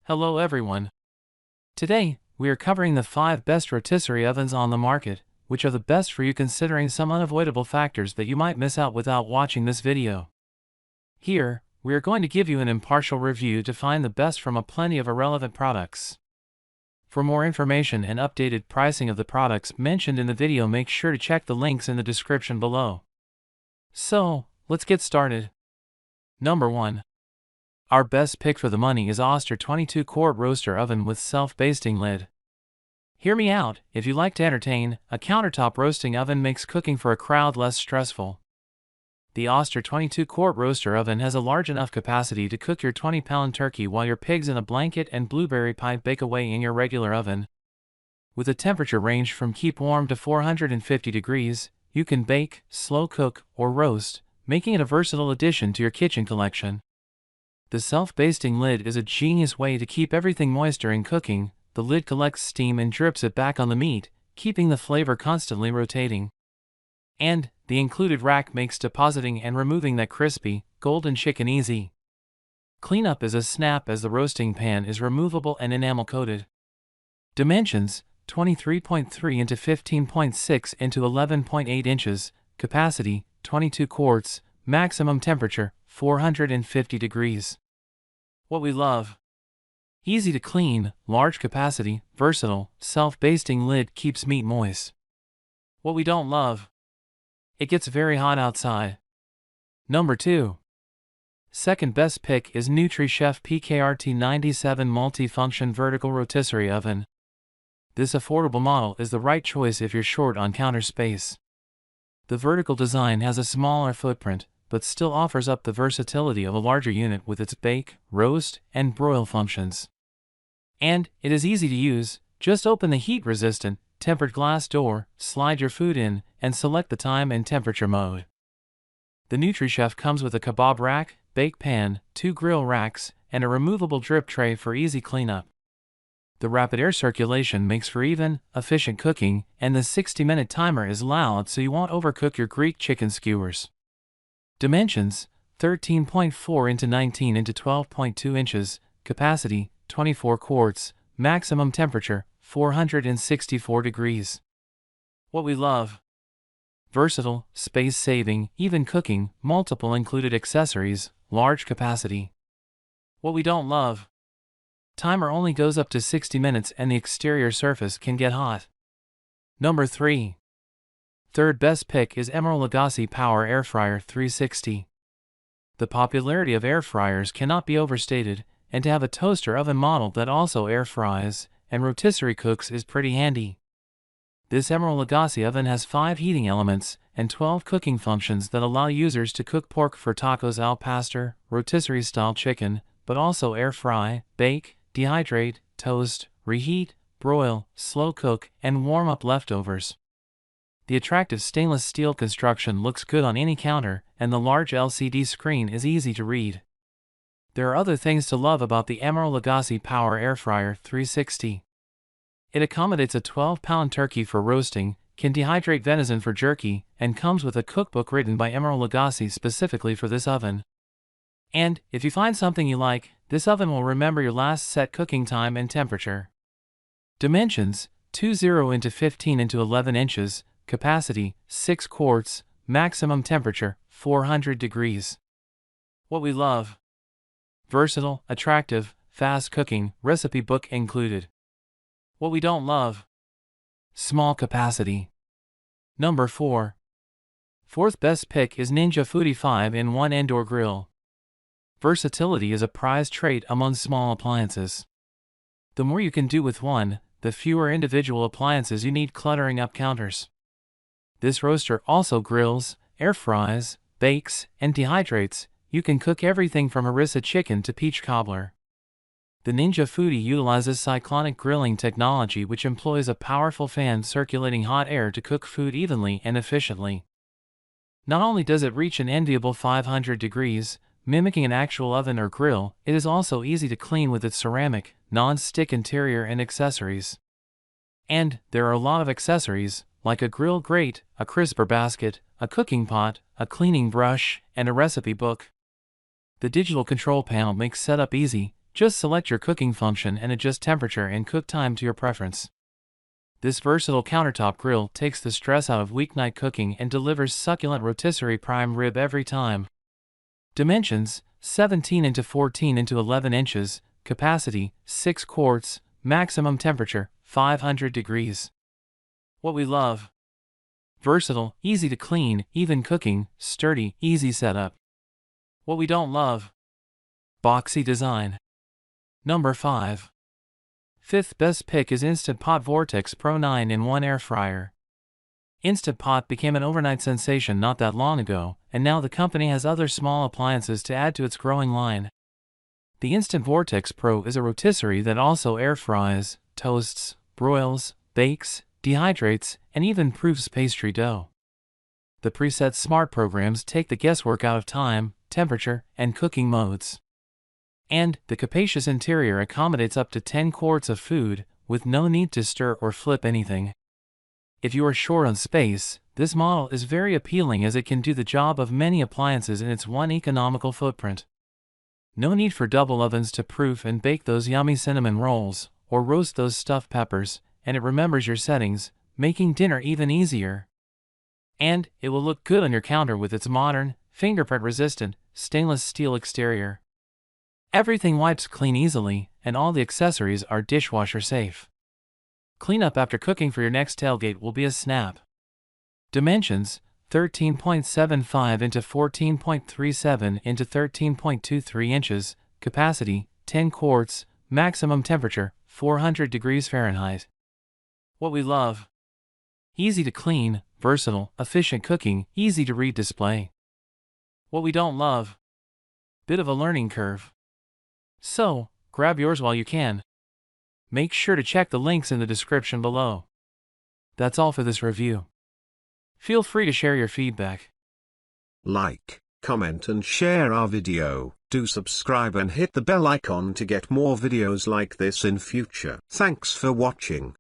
Hello everyone. Today, we are covering the 5 best rotisserie ovens on the market, which are the best for you considering some unavoidable factors that you might miss out without watching this video. Here, we are going to give you an impartial review to find the best from a plenty of irrelevant products. For more information and updated pricing of the products mentioned in the video, make sure to check the links in the description below. So, let's get started. Number 1. Our best pick for the money is Oster 22-quart roaster oven with self-basting lid. Hear me out, if you like to entertain, a countertop roasting oven makes cooking for a crowd less stressful. The Oster 22-quart roaster oven has a large enough capacity to cook your 20-pound turkey while your pigs in a blanket and blueberry pie bake away in your regular oven. With a temperature range from keep warm to 450 degrees, you can bake, slow cook, or roast, making it a versatile addition to your kitchen collection. The self-basting lid is a genius way to keep everything moist during cooking. The lid collects steam and drips it back on the meat, keeping the flavor constantly rotating. And the included rack makes depositing and removing that crispy, golden chicken easy. Cleanup is a snap as the roasting pan is removable and enamel coated. Dimensions: 23.3 into 15.6 into 11.8 inches, capacity 22 quarts, maximum temperature 450 degrees. What we love: easy to clean, large capacity, versatile, self-basting lid keeps meat moist. What we don't love: it gets very hot outside. Number 2. Second best pick is NutriChef PKRT 97 Multi-Function Vertical Rotisserie Oven. This affordable model is the right choice if you're short on counter space. The vertical design has a smaller footprint, but still offers up the versatility of a larger unit with its bake, roast, and broil functions. And it is easy to use. Just open the heat-resistant, tempered glass door, slide your food in, and select the time and temperature mode. The NutriChef comes with a kebab rack, bake pan, 2 grill racks, and a removable drip tray for easy cleanup. The rapid air circulation makes for even, efficient cooking, and the 60-minute timer is loud so you won't overcook your Greek chicken skewers. Dimensions: 13.4 into 19 into 12.2 inches, capacity 24 quarts, maximum temperature 464 degrees. What we love: versatile, space-saving, even cooking, multiple included accessories, large capacity. What we don't love: timer only goes up to 60 minutes and the exterior surface can get hot. Number 3. Third best pick is Emeril Lagasse Power AirFryer 360. The popularity of air fryers cannot be overstated, and to have a toaster oven model that also air fries and rotisserie cooks is pretty handy. This Emeril Lagasse oven has 5 heating elements and 12 cooking functions that allow users to cook pork for tacos al pastor, rotisserie-style chicken, but also air fry, bake, dehydrate, toast, reheat, broil, slow cook, and warm up leftovers. The attractive stainless steel construction looks good on any counter, and the large LCD screen is easy to read. There are other things to love about the Emeril Lagasse Power AirFryer 360. It accommodates a 12-pound turkey for roasting, can dehydrate venison for jerky, and comes with a cookbook written by Emeril Lagasse specifically for this oven. And, if you find something you like, this oven will remember your last set cooking time and temperature. Dimensions: 20 into 15 into 11 inches, capacity 6 quarts, maximum temperature 400 degrees. What we love: versatile, attractive, fast cooking, recipe book included. What we don't love: small capacity. Number 4. Fourth best pick is Ninja Foodi 5-in-1 Indoor Grill. Versatility is a prized trait among small appliances. The more you can do with one, the fewer individual appliances you need cluttering up counters. This roaster also grills, air fries, bakes, and dehydrates. You can cook everything from harissa chicken to peach cobbler. The Ninja Foodi utilizes cyclonic grilling technology, which employs a powerful fan circulating hot air to cook food evenly and efficiently. Not only does it reach an enviable 500 degrees, mimicking an actual oven or grill, it is also easy to clean with its ceramic, non-stick interior and accessories. And there are a lot of accessories, like a grill grate, a crisper basket, a cooking pot, a cleaning brush, and a recipe book. The digital control panel makes setup easy. Just select your cooking function and adjust temperature and cook time to your preference. This versatile countertop grill takes the stress out of weeknight cooking and delivers succulent rotisserie prime rib every time. Dimensions: 17 into 14 into 11 inches, capacity 6 quarts, maximum temperature 500 degrees. What we love: versatile, easy to clean, even cooking, sturdy, easy setup. What we don't love: boxy design. Number 5. Fifth best pick is Instant Pot Vortex Pro 9-in-1 Air Fryer. Instant Pot became an overnight sensation not that long ago, and now the company has other small appliances to add to its growing line. The Instant Vortex Pro is a rotisserie that also air fries, toasts, broils, bakes, dehydrates, and even proofs pastry dough. The preset smart programs take the guesswork out of time, temperature, and cooking modes. And the capacious interior accommodates up to 10 quarts of food, with no need to stir or flip anything. If you are short on space, this model is very appealing as it can do the job of many appliances in its one economical footprint. No need for double ovens to proof and bake those yummy cinnamon rolls, or roast those stuffed peppers, and it remembers your settings, making dinner even easier. And it will look good on your counter with its modern, fingerprint-resistant, stainless steel exterior. Everything wipes clean easily, and all the accessories are dishwasher safe. Cleanup after cooking for your next tailgate will be a snap. Dimensions: 13.75 into 14.37 into 13.23 inches, capacity 10 quarts, maximum temperature 400 degrees Fahrenheit. What we love: easy to clean, versatile, efficient cooking, easy to read display. What we don't love: bit of a learning curve. So, grab yours while you can. Make sure to check the links in the description below. That's all for this review. Feel free to share your feedback. Like, comment and share our video. Do subscribe and hit the bell icon to get more videos like this in future. Thanks for watching.